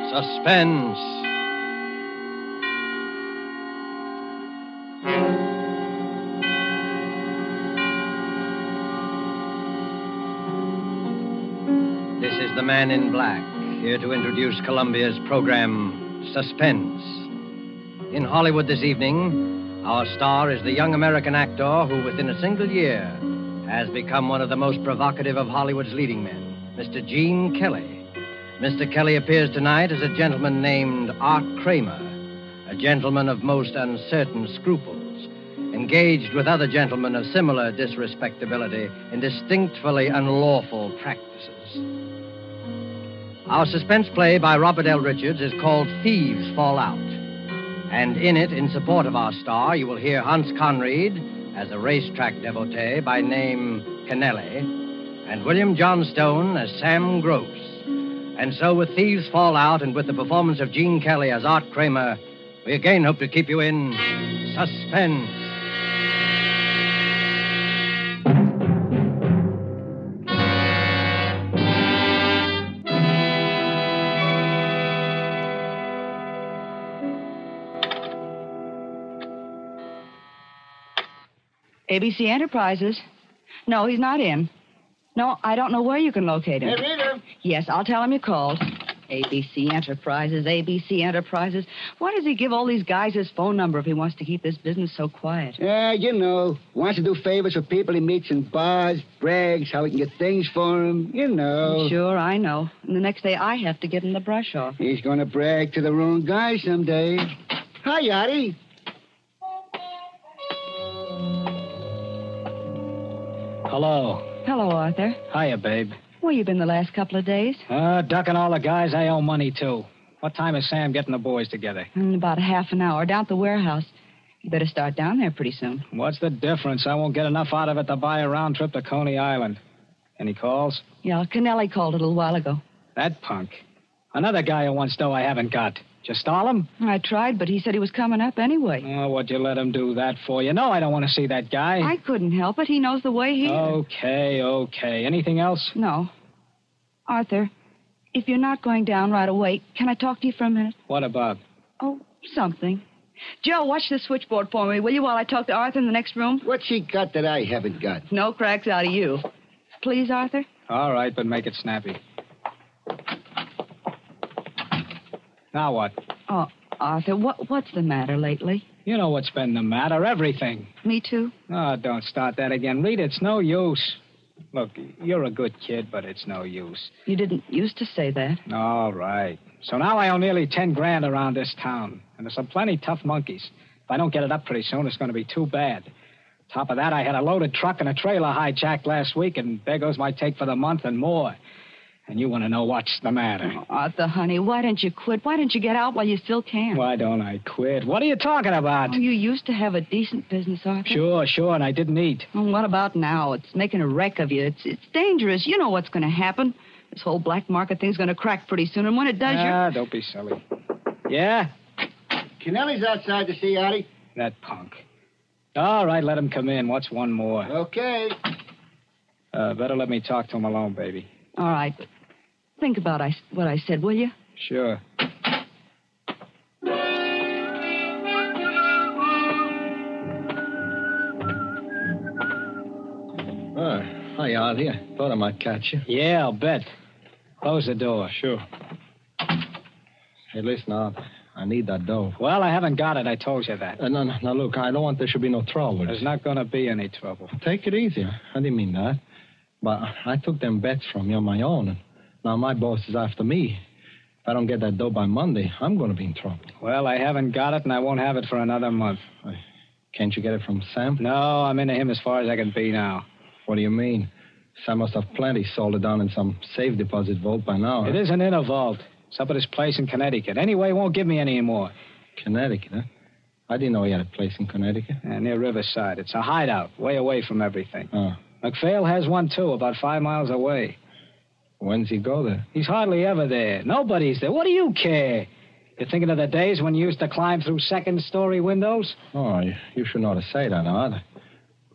Suspense. This is the Man in Black, here to introduce Columbia's program, Suspense. In Hollywood this evening, our star is the young American actor who, within a single year, has become one of the most provocative of Hollywood's leading men, Mr. Gene Kelly. Mr. Kelly appears tonight as a gentleman named Art Kramer, a gentleman of most uncertain scruples, engaged with other gentlemen of similar disrespectability in distinctly unlawful practices. Our suspense play by Robert L. Richards is called Thieves Fall Out. And in it, in support of our star, you will hear Hans Conried as a racetrack devotee by name Kennelly, and William Johnstone as Sam Gross. And so, with Thieves Fall Out and with the performance of Gene Kelly as Art Kramer, we again hope to keep you in suspense. ABC Enterprises. No, he's not in. No, I don't know where you can locate him. Hey, Rita. Yes, I'll tell him you called. ABC Enterprises, ABC Enterprises. Why does he give all these guys his phone number if he wants to keep this business so quiet? Yeah, you know. Wants to do favors for people he meets in bars, brags how he can get things for them. You know. Sure, I know. And the next day I have to give him the brush off. He's going to brag to the wrong guy someday. Hi, Yachty. Hello. Hello, Arthur. Hiya, babe. Where you been the last couple of days? Ducking all the guys I owe money to. What time is Sam getting the boys together? In about a half an hour, down at the warehouse. You better start down there pretty soon. What's the difference? I won't get enough out of it to buy a round trip to Coney Island. Any calls? Yeah, Kennelly called a little while ago. That punk. Another guy who wants dough I haven't got. Just stall him? I tried, but he said he was coming up anyway. Oh, what'd you let him do that for? You know I don't want to see that guy. I couldn't help it. He knows the way here. Okay. Anything else? No. Arthur, if you're not going down right away, can I talk to you for a minute? What about? Oh, something. Joe, watch the switchboard for me, will you, while I talk to Arthur in the next room? What's she got that I haven't got? No cracks out of you. Please, Arthur? All right, but make it snappy. Now what? Oh, Arthur, what's the matter lately? You know what's been the matter. Everything. Me too? Oh, don't start that again. Rita, it's no use. Look, you're a good kid, but it's no use. You didn't used to say that. All right. So now I owe nearly 10 grand around this town. And there's some plenty tough monkeys. If I don't get it up pretty soon, it's going to be too bad. Top of that, I had a loaded truck and a trailer hijacked last week, and there goes my take for the month and more. And you want to know what's the matter. Oh, Arthur, honey, why don't you quit? Why don't you get out while you still can? Why don't I quit? What are you talking about? Oh, you used to have a decent business, Arthur. Sure, and I didn't eat. Well, what about now? It's making a wreck of you. It's dangerous. You know what's going to happen. This whole black market thing's going to crack pretty soon, and when it does, don't be silly. Yeah? Kennelly's outside to see Yachty. That punk. All right, let him come in. What's one more? Okay. Better let me talk to him alone, baby. All right, but think about what I said, will you? Sure. Hi, Artie. I thought I might catch you. Yeah, I'll bet. Close the door. Sure. Hey, listen, Art. I need that dough. Well, I haven't got it. I told you that. No, look, I don't want there should be no trouble. There's not going to be any trouble. Take it easy. I didn't mean that. But I took them bets from you on my own, and now my boss is after me. If I don't get that dough by Monday, I'm going to be in trouble. Well, I haven't got it, and I won't have it for another month. Can't you get it from Sam? No, I'm into him as far as I can be now. What do you mean? Sam must have plenty sold it down in some safe deposit vault by now. It isn't in a vault. It's up at his place in Connecticut. Anyway, he won't give me any more. Connecticut, huh? I didn't know he had a place in Connecticut. Yeah, near Riverside. It's a hideout, way away from everything. Oh. MacPhail has one, too, about 5 miles away. When's he go there? He's hardly ever there. Nobody's there. What do you care? You're thinking of the days when you used to climb through second-story windows? Oh, you should know to say that, Art.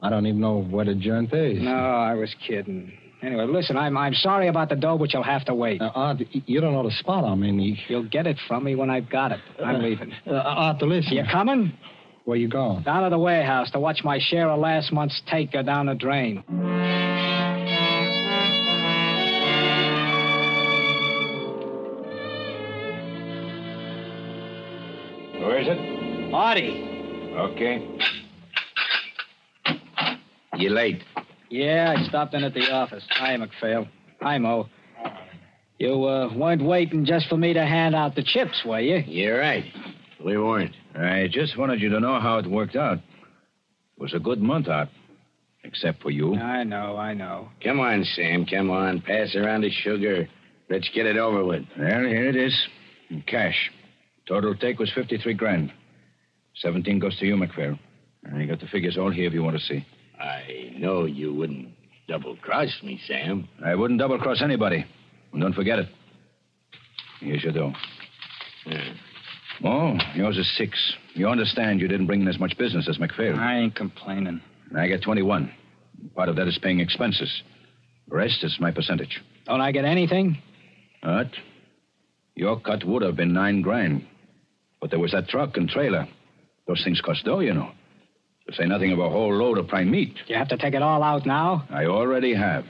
I don't even know where the joint is. No, I was kidding. Anyway, listen, I'm sorry about the dough, but you'll have to wait. Art, you don't know the spot I'm in. You'll get it from me when I've got it. I'm leaving. Art, listen. You coming? Where you going? Down to the warehouse to watch my share of last month's take go down the drain. Where is it? Artie. Okay. You late? Yeah, I stopped in at the office. Hi, McPhail. Hi, Mo. You weren't waiting just for me to hand out the chips, were you? You're right. We weren't. I just wanted you to know how it worked out. It was a good month out. Except for you. I know. Come on, Sam. Come on. Pass around the sugar. Let's get it over with. Well, here it is. In cash. Total take was 53 grand. 17 goes to you, McPhail. You got the figures all here if you want to see. I know you wouldn't double-cross me, Sam. I wouldn't double-cross anybody. And don't forget it. Here's your dough. Yeah. Oh, yours is 6. You understand you didn't bring in as much business as McPhail. I ain't complaining. I get 21. Part of that is paying expenses. The rest is my percentage. Don't I get anything? What? Your cut would have been 9 grand. But there was that truck and trailer. Those things cost dough, you know. To say nothing of a whole load of prime meat. You have to take it all out now? I already have.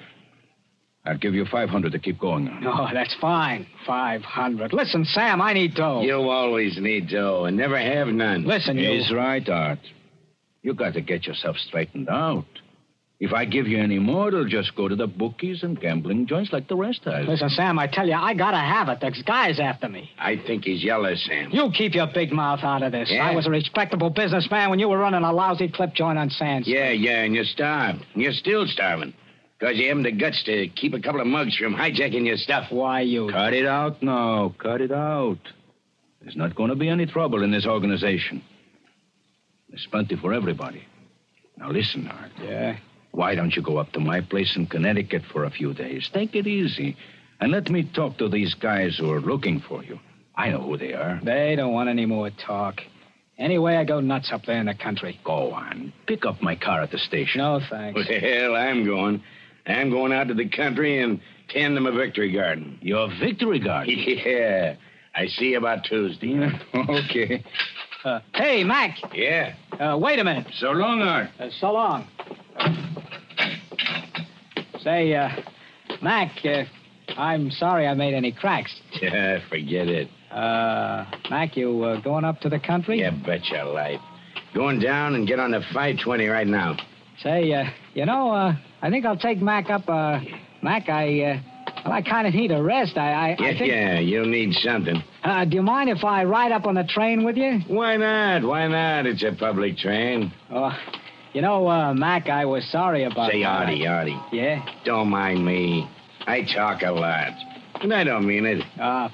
I'll give you 500 to keep going on. No, that's fine. 500. Listen, Sam, I need dough. You always need dough and never have none. Listen, He's right, Art. You got to get yourself straightened out. If I give you any more, it'll just go to the bookies and gambling joints like the rest has. Listen, Sam, I tell you, I gotta have it. There's guys after me. I think he's yellow, Sam. You keep your big mouth out of this. Yeah? I was a respectable businessman when you were running a lousy clip joint on Sands. Yeah, and you're starved. And you're still starving. Because you haven't the guts to keep a couple of mugs from hijacking your stuff. Why, you... Cut it out now. Cut it out. There's not going to be any trouble in this organization. There's plenty for everybody. Now listen, Art. Yeah? Why don't you go up to my place in Connecticut for a few days? Take it easy. And let me talk to these guys who are looking for you. I know who they are. They don't want any more talk. Anyway, I go nuts up there in the country. Go on. Pick up my car at the station. No, thanks. Well, I'm going. I'm going out to the country and tend them a victory garden. Your victory garden? Yeah. I see you about Tuesday. Okay. Hey, Mac. Yeah. Wait a minute. So long, Art. So long. Say, Mac, I'm sorry I made any cracks. Yeah, forget it. Mac, you going up to the country? Yeah, bet your life. Going down and get on the 520 right now. Say, I think I'll take Mac up. Mac, I kind of need a rest. I think... Yeah, you'll need something. Do you mind if I ride up on the train with you? Why not? Why not? It's a public train. Mac, I was sorry about... Say, Artie. Yeah? Don't mind me. I talk a lot. And I don't mean it.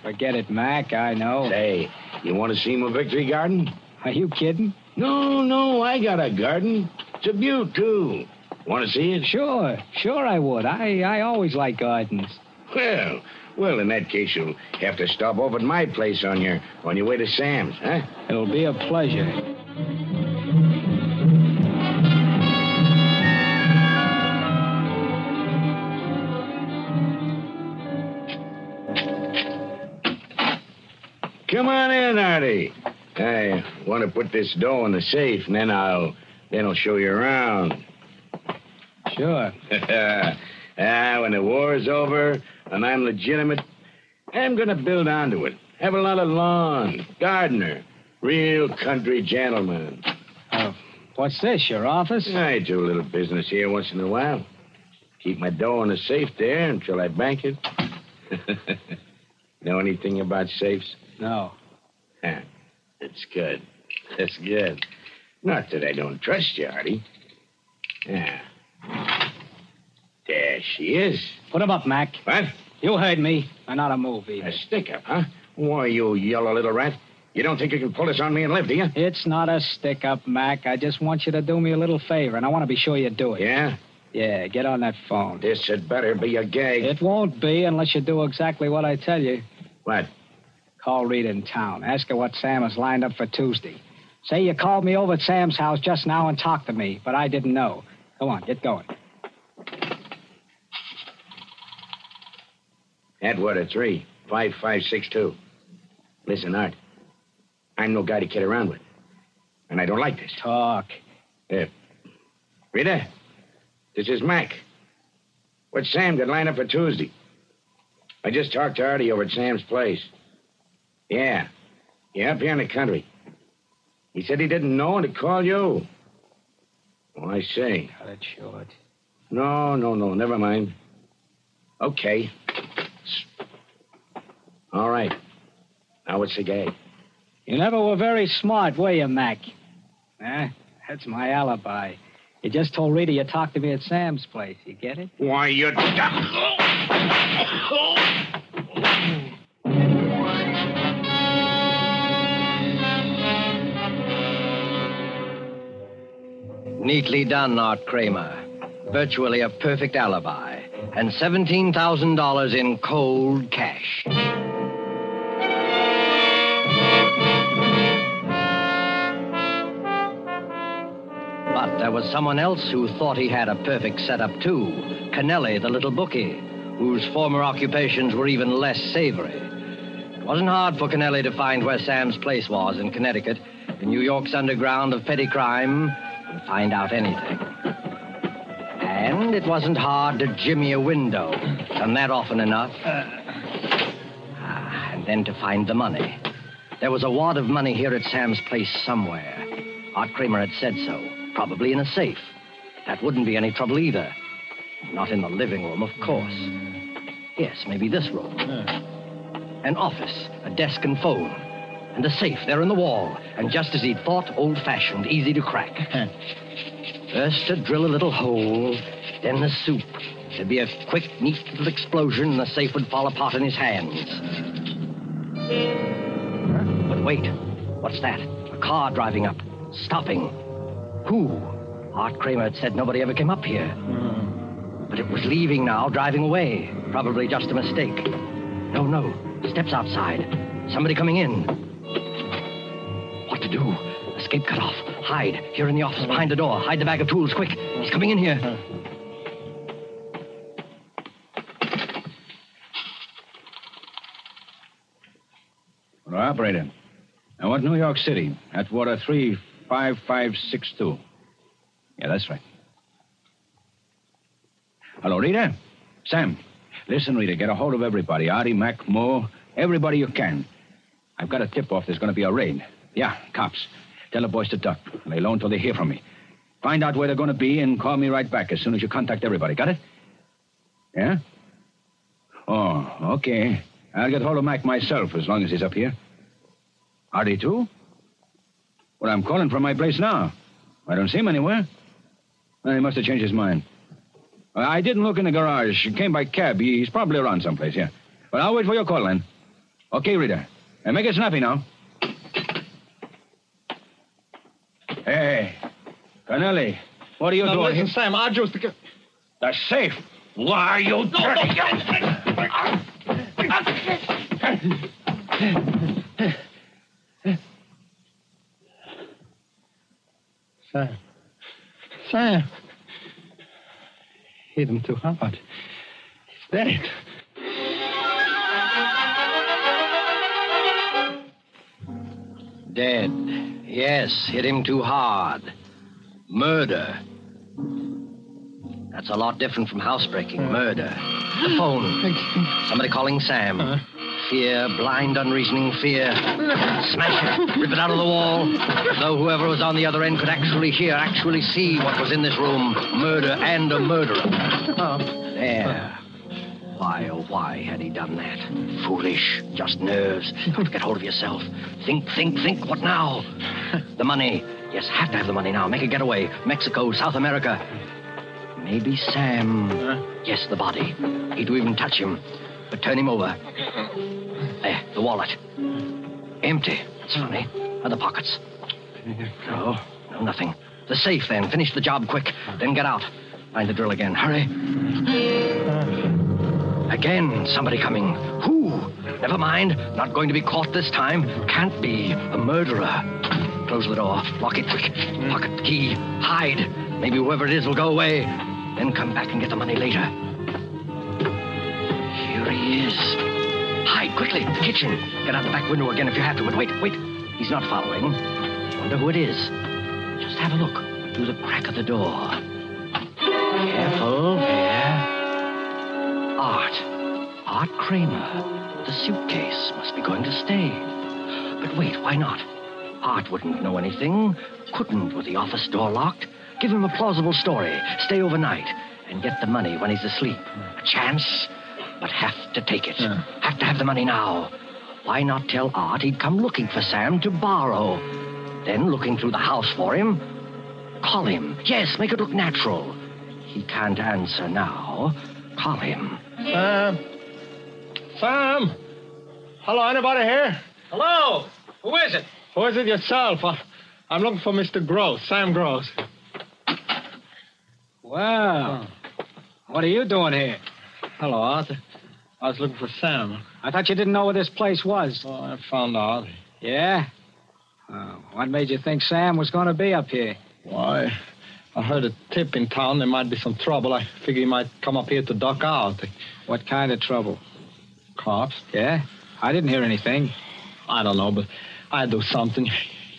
Forget it, Mac. I know. Say, you want to see my victory garden? Are you kidding? No, I got a garden. It's a beaut, too. Want to see it? Sure I would. I always like gardens. Well, in that case, you'll have to stop off at my place on your way to Sam's, huh? It'll be a pleasure. Come on in, Artie. I want to put this dough in the safe, and then I'll show you around. Sure. When the war's over and I'm legitimate, I'm going to build onto it. Have a lot of lawn, gardener, real country gentleman. What's this, your office? I do a little business here once in a while. Keep my dough in the safe there until I bank it. Know anything about safes? No. That's good. That's good. Not that I don't trust you, Artie. Yeah. There she is. Put him up, Mac. What? You heard me. Not a move, either. A stick-up, huh? Why, you yellow little rat. You don't think you can pull this on me and live, do you? It's not a stick-up, Mac. I just want you to do me a little favor, and I want to be sure you do it. Yeah? Yeah, get on that phone. This had better be a gag. It won't be unless you do exactly what I tell you. What? Call Rita in town. Ask her what Sam has lined up for Tuesday. Say you called me over at Sam's house just now and talked to me, but I didn't know. Go on, get going. Atwater 3, 5562. Listen, Art. I'm no guy to kid around with. And I don't like this. Talk. Rita, this is Mac. What's Sam got lined up for Tuesday? I just talked to Artie over at Sam's place. Yeah, up here in the country. He said he didn't know and to call you. Oh, I see. Cut it short. No, never mind. Okay. All right. Now what's the gag? You never were very smart, were you, Mac? That's my alibi. You just told Rita you talked to me at Sam's place. You get it? Why, you... Neatly done, Art Kramer. Virtually a perfect alibi. And $17,000 in cold cash. But there was someone else who thought he had a perfect setup, too. Kennelly, the little bookie, whose former occupations were even less savory. It wasn't hard for Kennelly to find where Sam's place was in Connecticut, in New York's underground of petty crime, and find out anything. And it wasn't hard to jimmy a window. Done that often enough. And then to find the money. There was a wad of money here at Sam's place somewhere. Art Kramer had said so. Probably in a safe. That wouldn't be any trouble either. Not in the living room, of course. Yes, maybe this room. An office, a desk and phone. And a safe there in the wall. And just as he'd thought, old-fashioned, easy to crack. First to drill a little hole, then the soup. There'd be a quick, neat little explosion, and the safe would fall apart in his hands. But wait, what's that? A car driving up, stopping. Who? Art Kramer had said nobody ever came up here. But it was leaving now, driving away. Probably just a mistake. No. Steps outside. Somebody coming in. What to do? Escape cut off. Hide. Here in the office, behind the door. Hide the bag of tools, quick. He's coming in here. Well, operator. I want New York City. Atwater 3, 5562. Yeah, that's right. Hello, Rita? Sam. Listen, Rita, get a hold of everybody. Artie, Mac, Moore, everybody you can. I've got a tip-off there's going to be a raid. Yeah, cops. Tell the boys to duck. Lay low until they hear from me. Find out where they're going to be and call me right back as soon as you contact everybody. Got it? Yeah? Oh, okay. I'll get hold of Mac myself as long as he's up here. Artie, too? Well, I'm calling from my place now. I don't see him anywhere. Well, he must have changed his mind. I didn't look in the garage. He came by cab. He's probably around someplace, yeah. But I'll wait for your call, then. Okay, Rita. And make it snappy now. Hey, Kennelly, what are you doing? Listen, Sam, I just... The safe. Why are you doing Sam. Hit him too hard. He's dead. Dead. Yes, hit him too hard. Murder. That's a lot different from housebreaking. Murder. The phone. Somebody calling Sam. Fear, blind, unreasoning fear. Smash it. Rip it out of the wall. Though whoever was on the other end could actually hear, actually see what was in this room. Murder and a murderer. There. Why, oh, why had he done that? Foolish. Just nerves. Got to get hold of yourself. Think. What now? The money. Yes, have to have the money now. Make a getaway. Mexico, South America. Maybe Sam. Yes, the body. He'd to even touch him. But turn him over. There, the wallet. Empty. That's funny. Other pockets. No, nothing. The safe, then. Finish the job quick. Then get out. Find the drill again. Hurry. Again, somebody coming. Who? Never mind. Not going to be caught this time. Can't be. A murderer. Close the door. Lock it quick. Pocket the key. Hide. Maybe whoever it is will go away. Then come back and get the money later. Here he he is. Hide, quickly, the kitchen. Get out the back window again if you have to, but wait. He's not following. Wonder who it is. Just have a look through the crack of the door. Careful, there. Art Kramer. The suitcase must be going to stay. But wait, why not? Art wouldn't know anything. Couldn't with the office door locked. Give him a plausible story. Stay overnight and get the money when he's asleep. A chance, but have to take it. Have to have the money now. Why not tell Art he'd come looking for Sam to borrow? Then, looking through the house for him, call him. Yes, make it look natural. He can't answer now. Call him. Sam? Hello, anybody here? Hello? Who is it? Who is it yourself? I'm looking for Mr. Gross, Sam Gross. Well, what are you doing here? Hello, Arthur. I was looking for Sam. I thought you didn't know where this place was. Oh, I found out. Yeah? What made you think Sam was going to be up here? Why, I heard a tip in town there might be some trouble. I figured he might come up here to duck out. What kind of trouble? Cops? Yeah? I didn't hear anything. I don't know, but I'd do something.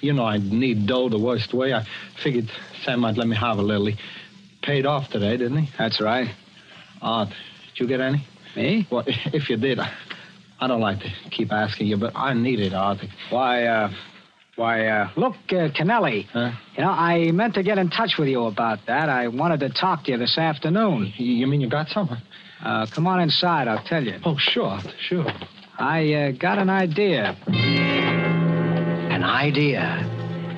You know, I'd need dough the worst way. I figured Sam might let me have a little. He paid off today, didn't he? That's right. Art, did you get any? Me? Well, if you did, I don't like to keep asking you, but I need it, Art. Look, Kennelly. Huh? You know, I meant to get in touch with you about that. I wanted to talk to you this afternoon. You mean you got something? Come on inside, I'll tell you. Oh, sure. I got an idea. An idea.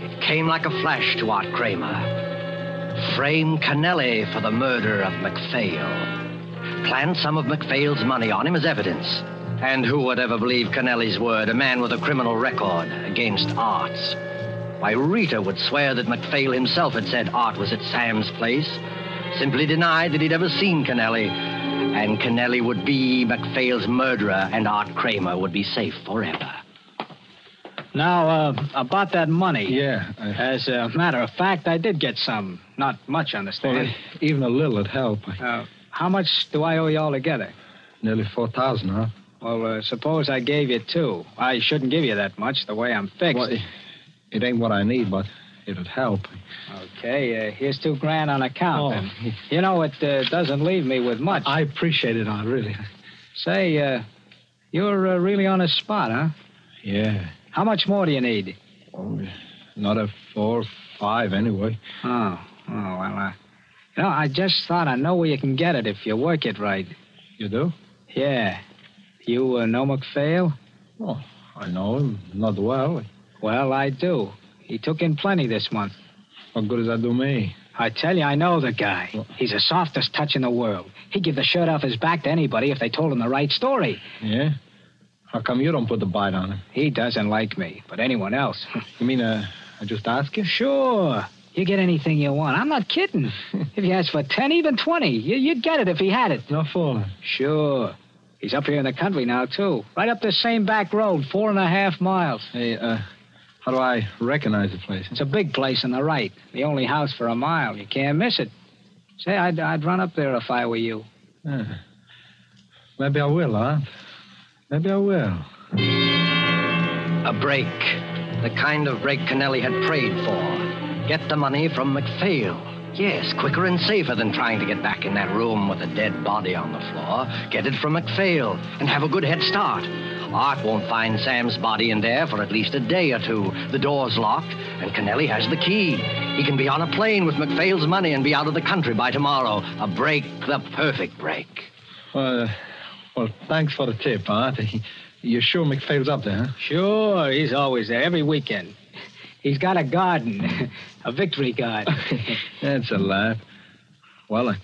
It came like a flash to Art Kramer. Frame Kennelly for the murder of MacPhail. Plant some of MacPhail's money on him as evidence. And who would ever believe Kennelly's word, a man with a criminal record against Art's? Why, Rita would swear that MacPhail himself had said Art was at Sam's place, simply denied that he'd ever seen Kennelly, and Kennelly would be MacPhail's murderer, and Art Kramer would be safe forever. Now, about that money. Yeah. As a matter of fact, I did get some. Not much, understand. Well, even a little would help. How much do I owe you altogether? Nearly 4,000, huh? Well, suppose I gave you 2. I shouldn't give you that much, the way I'm fixed. Well, it ain't what I need, but it'd help. Okay, here's $2,000 on account, then. You know, it doesn't leave me with much. I appreciate it, Art, really. Say, you're really on the spot, huh? Yeah. How much more do you need? Oh, another 4 or 5, anyway. Well, you know, I just thought I know where you can get it if you work it right. You do? Yeah. You know MacPhail? Oh, I know him. Not well. Well, I do. He took in plenty this month. What good does that do me? I tell you, I know the guy. He's the softest touch in the world. He'd give the shirt off his back to anybody if they told him the right story. Yeah? How come you don't put the bite on him? He doesn't like me, but anyone else. You mean, I just ask you? Sure. You get anything you want. I'm not kidding. If you asked for 10, even 20, you'd get it if he had it. No fooling. Sure. He's up here in the country now, too. Right up this same back road, 4.5 miles. Hey, how do I recognize the place? It's a big place on the right. The only house for a mile. You can't miss it. Say, I'd run up there if I were you. Maybe I will, huh? Maybe I will. A break. The kind of break Kennelly had prayed for. Get the money from MacPhail. Yes, quicker and safer than trying to get back in that room with a dead body on the floor. Get it from MacPhail and have a good head start. Art won't find Sam's body in there for at least a day or 2. The door's locked, and Kennelly has the key. He can be on a plane with MacPhail's money and be out of the country by tomorrow. A break, the perfect break. Well, thanks for the tip, Art. You're sure MacPhail's up there, huh? Sure, he's always there, every weekend. He's got a garden, a victory garden. That's a laugh. Well, I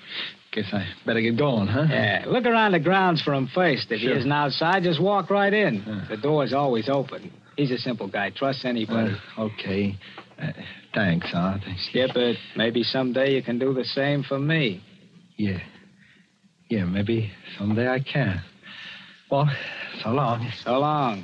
guess I better get going, huh? Yeah, look around the grounds for him first. If he isn't outside, just walk right in. The door's always open. He's a simple guy. Trust anybody. Okay. Thanks, Art. Skip it. Maybe someday you can do the same for me. Yeah. Yeah, maybe someday I can. Well, so long. So long.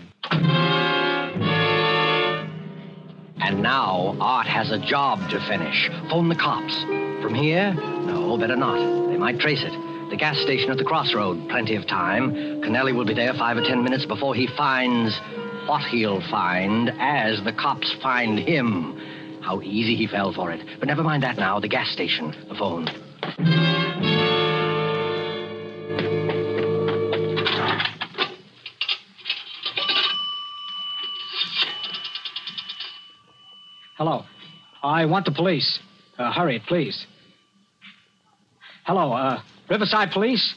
And now, Art has a job to finish. Phone the cops. From here? No, better not. They might trace it. The gas station at the crossroad. Plenty of time. Kennelly will be there 5 or 10 minutes before he finds what he'll find as the cops find him. How easy he fell for it. But never mind that now. The gas station. The phone. Hello. I want the police. Hurry it, please. Hello, Riverside Police?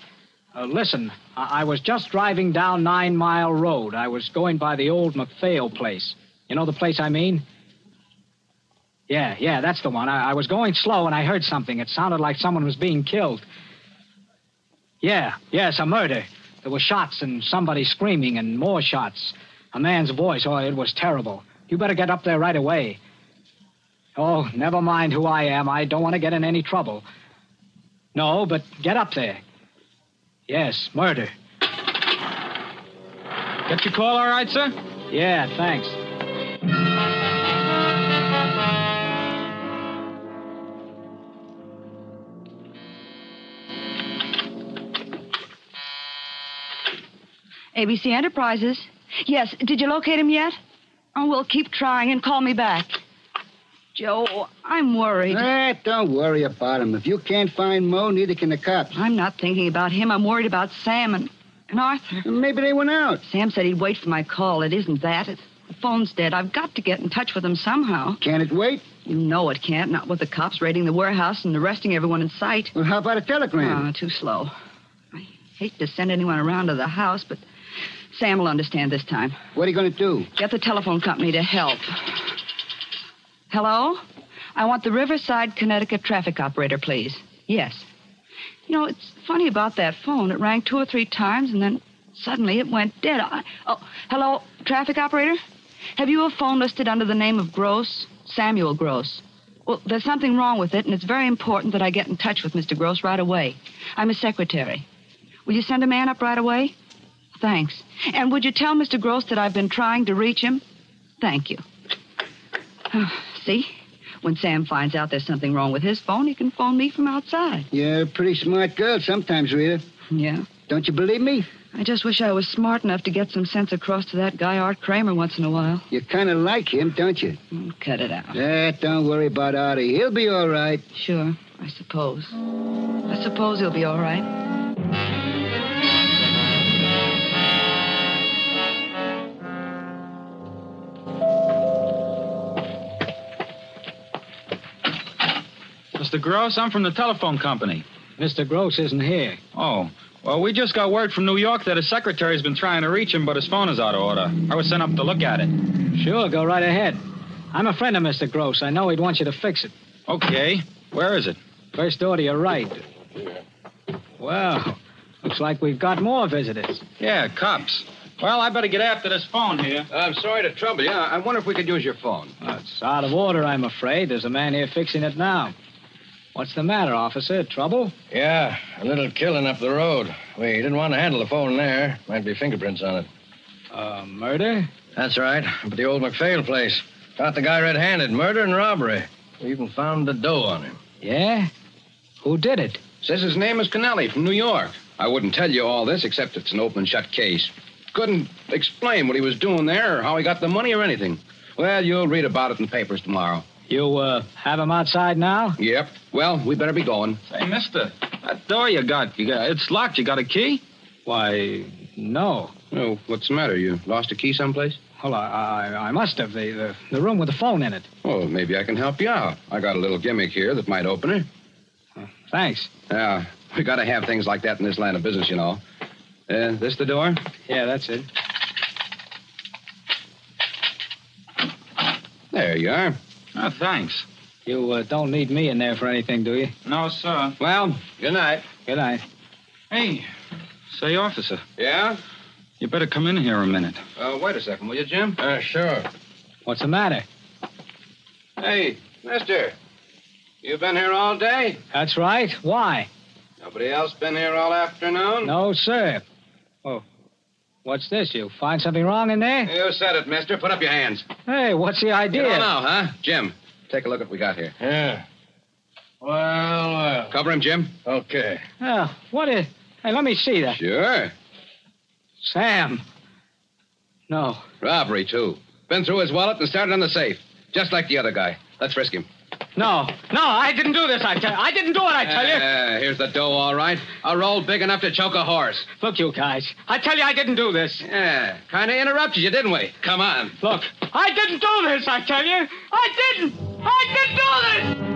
Listen, I was just driving down 9 Mile Road. I was going by the old McPhail place. You know the place I mean? Yeah, that's the one. I was going slow and I heard something. It sounded like someone was being killed. Yes, a murder. There were shots and somebody screaming and more shots. A man's voice. Oh, it was terrible. You better get up there right away. Oh, never mind who I am. I don't want to get in any trouble. No, but get up there. Yes, murder. Get your call all right, sir? Yeah, thanks. ABC Enterprises. Yes, did you locate him yet? Oh, well, keep trying and call me back. Joe, I'm worried. Don't worry about him. If you can't find Mo, neither can the cops. I'm not thinking about him. I'm worried about Sam and Arthur. Maybe they went out. Sam said he'd wait for my call. It isn't that. The phone's dead. I've got to get in touch with them somehow. Can it wait? You know it can't. Not with the cops raiding the warehouse and arresting everyone in sight. Well, how about a telegram? Too slow. I hate to send anyone around to the house, but Sam will understand this time. What are you going to do? Get the telephone company to help. Hello? I want the Riverside, Connecticut traffic operator, please. Yes. You know, it's funny about that phone. It rang 2 or 3 times, and then suddenly it went dead. Hello, traffic operator? Have you a phone listed under the name of Gross? Samuel Gross. Well, there's something wrong with it, and it's very important that I get in touch with Mr. Gross right away. I'm his secretary. Will you send a man up right away? Thanks. And would you tell Mr. Gross that I've been trying to reach him? Thank you. See? When Sam finds out there's something wrong with his phone, he can phone me from outside. You're a pretty smart girl sometimes, Rita. Yeah? Don't you believe me? I just wish I was smart enough to get some sense across to that guy, Art Kramer, once in a while. You kind of like him, don't you? Cut it out. Don't worry about Artie. He'll be all right. Sure, I suppose. I suppose he'll be all right. Mr. Gross, I'm from the telephone company. Mr. Gross isn't here. Oh, well, we just got word from New York that his secretary's been trying to reach him, but his phone is out of order. I was sent up to look at it. Sure, go right ahead. I'm a friend of Mr. Gross. I know he'd want you to fix it. Okay. Where is it? First door to your right. Well, looks like we've got more visitors. Yeah, cops. Well, I better get after this phone here. I'm sorry to trouble you. I wonder if we could use your phone. It's out of order, I'm afraid. There's a man here fixing it now. What's the matter, officer? Trouble? Yeah, a little killing up the road. We didn't want to handle the phone there. Might be fingerprints on it. Murder? That's right. Up at the old McPhail place. Caught the guy red-handed. Murder and robbery. We even found the dough on him. Yeah? Who did it? Says his name is Kennelly from New York. I wouldn't tell you all this except it's an open and shut case. Couldn't explain what he was doing there or how he got the money or anything. Well, you'll read about it in the papers tomorrow. You, have him outside now? Yep. Well, we better be going. Say, mister, that door you got, it's locked. You got a key? Why, no. Oh, what's the matter? You lost a key someplace? Well, I must have. The room with the phone in it. Oh, maybe I can help you out. I got a little gimmick here that might open it. Thanks. Yeah, we got to have things like that in this line of business, you know. This the door? Yeah, that's it. There you are. Oh, thanks. You don't need me in there for anything, do you? No, sir. Well, good night. Good night. Hey, say, officer, Yeah? you better come in here a minute. Wait a second, will you, Jim? Sure. What's the matter? Hey, mister. You been here all day? That's right. Why? Nobody else been here all afternoon? No, sir. Well, what's this? You find something wrong in there? You said it, mister. Put up your hands. Hey, what's the idea? You don't know, huh? Jim, take a look at what we got here. Yeah. Well. Cover him, Jim. Okay. What is... Hey, let me see that. Sure. Sam. No. Robbery, too. Been through his wallet and started on the safe. Just like the other guy. Let's frisk him. No, I didn't do this, I tell you. I didn't do it, I tell you. Here's the dough, all right. A roll big enough to choke a horse. Look, you guys. I tell you, I didn't do this. Yeah, kind of interrupted you, didn't we? Come on. Look, I didn't do this, I tell you. I didn't do this. I didn't do this.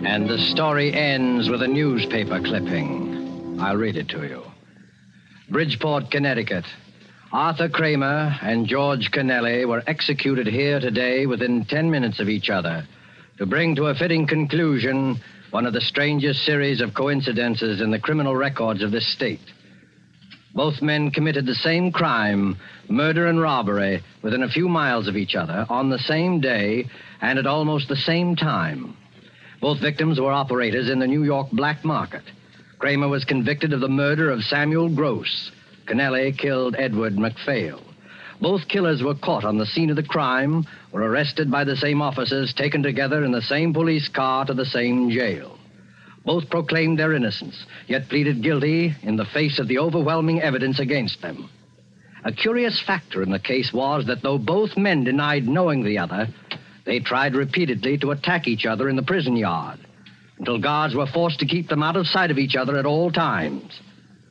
And the story ends with a newspaper clipping. I'll read it to you. Bridgeport, Connecticut. Arthur Kramer and George Kennelly were executed here today within 10 minutes of each other to bring to a fitting conclusion one of the strangest series of coincidences in the criminal records of this state. Both men committed the same crime, murder and robbery, within a few miles of each other on the same day and at almost the same time. Both victims were operators in the New York black market. Kramer was convicted of the murder of Samuel Gross. Kennelly killed Edward McPhail. Both killers were caught on the scene of the crime, were arrested by the same officers, taken together in the same police car to the same jail. Both proclaimed their innocence, yet pleaded guilty in the face of the overwhelming evidence against them. A curious factor in the case was that though both men denied knowing the other, they tried repeatedly to attack each other in the prison yard until guards were forced to keep them out of sight of each other at all times.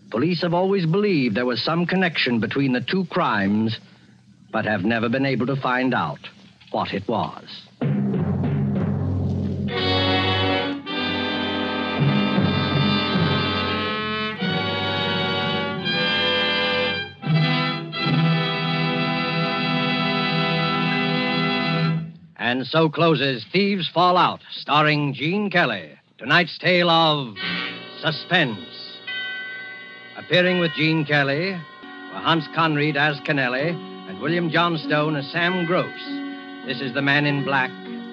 Police have always believed there was some connection between the two crimes, but have never been able to find out what it was. And so closes Thieves Fall Out, starring Gene Kelly. Tonight's tale of Suspense. Appearing with Gene Kelly were Hans Conried as Kennelly and William Johnstone as Sam Gross. This is the Man in Black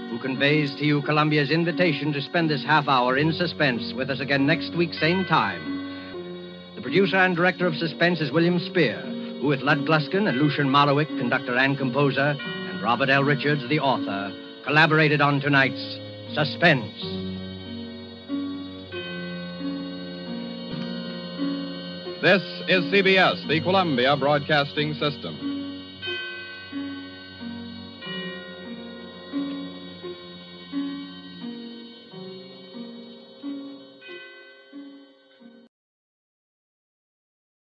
who conveys to you Columbia's invitation to spend this half hour in suspense with us again next week, same time. The producer and director of Suspense is William Spear, who with Lud Gluskin and Lucian Marlowick, conductor and composer, and Robert L. Richards, the author, collaborated on tonight's Suspense. This is CBS, the Columbia Broadcasting System.